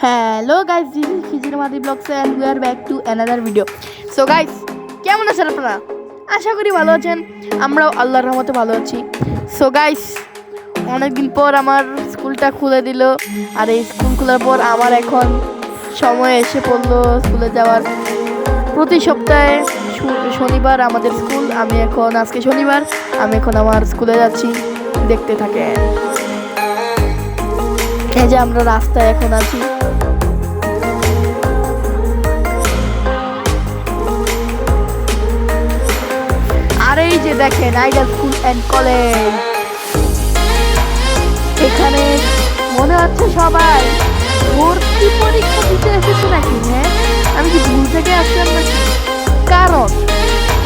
Hello guys, this is Khizir Madi Vlogs and we are back to another video. So guys, কেমন আছেন আপনারা? আশা করি ভালো আছেন। আমরাও আল্লাহর রহমতে ভালো আছি। So guys, অনেকদিন পর আমার স্কুলটা খুলে দিল আর এই স্কুল খোলার পর আমার এখন সময় এসে পড়লো স্কুলে যাওয়ার। প্রতি সপ্তাহে শনিবার আমাদের স্কুল। আজকে শনিবার আমি এখন আমার স্কুলে যাচ্ছি, দেখতে থাকেন। এই যে আমরা রাস্তায় এখন আছি। আর এই যে দেখেন আইডা স্কুল অ্যান্ড কলেজ। এখানে মনে হচ্ছে সবাই ভর্তি পরীক্ষা দিতে এসেছে নাকি? হ্যাঁ, আমি কি ভুল থেকে আসলাম নাকি? কারণ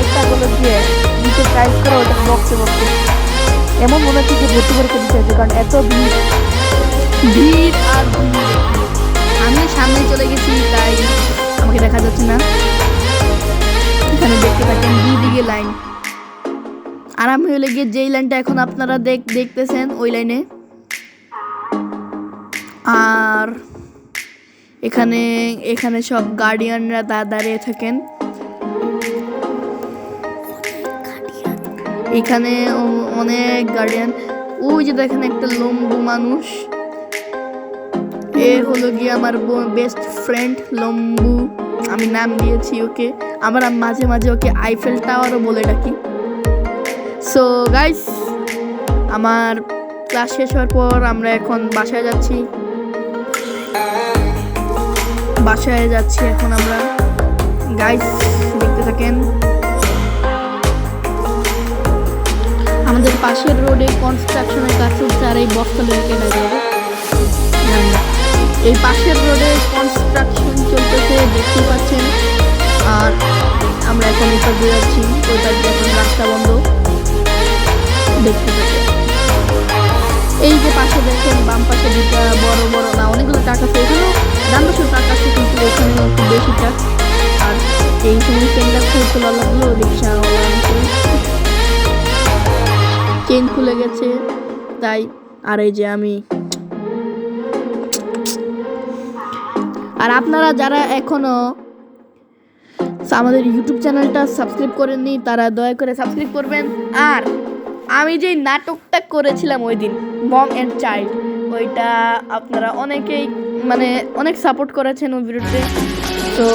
একটা হলো গিয়ে নিচে টাইপ করে ওটা বক্সে এমন মনে হচ্ছে যে ভর্তি পরীক্ষা দিতে এসেছে, কারণ এত ভিড় আর ভিড়। আমি সামনে চলে গেছি তাই আমাকে দেখা যাচ্ছে না। এখানে দেখতে থাকেন দুদিকে লাইন, আর আমি হলে গিয়ে যেই লাইনটা এখন আপনারা দেখতেছেন ওই লাইনে। আর এখানে সব গার্ডিয়ানরা দাঁড়িয়ে থাকেন। এখানে অনেক গার্ডিয়ান। ওই যে দেখেন একটা লম্বু মানুষ, এ হলো গিয়ে আমার বেস্ট ফ্রেন্ড লম্বু। আমি নাম দিয়েছি ওকে, আমরা মাঝে মাঝে ওকে আইফেল টাওয়ারও বলে ডাকি। সো গাইস, আমার ক্লাস শেষ হওয়ার পর আমরা এখন বাসায় যাচ্ছি এখন আমরা। গাইস দেখতে থাকেন। আমাদের পাশের রোডে কনস্ট্রাকশনের কাজ চলছে আর এই বস্তা লেগে যাবে। এই পাশের রোডে কনস্ট্রাকশন চলতেছে, দেখতেই পাচ্ছেন। আর আমরা এখন উপর দিয়ে যাচ্ছি, ওই পাশে এখন রাস্তা বন্ধ, দেখতে পাচ্ছেন। এই যে পাশে দেখেন বাম পাশে দুটা বড় বড় না অনেকগুলো ট্রাক আছে, এখানেও ডান পাশে ট্রাক আছে কিন্তু এখানে একটু বেশি ট্রাক। আর এই সময় চেনটা খুলতে লাগলো, রিক্সাওয়ালা চেন খুলে গেছে তাই। আর এই যে আমি। আর আপনারা যারা এখনো আমাদের ইউটিউব চ্যানেলটা সাবস্ক্রাইব করেননি তারা দয়া করে সাবস্ক্রাইব করবেন। আর আমি যে নাটকটা করেছিলাম ওই দিন মম অ্যান্ড চাইল্ড, ওইটা আপনারা অনেকেই অনেক সাপোর্ট করেছেন ওই ভিডিওতে। তো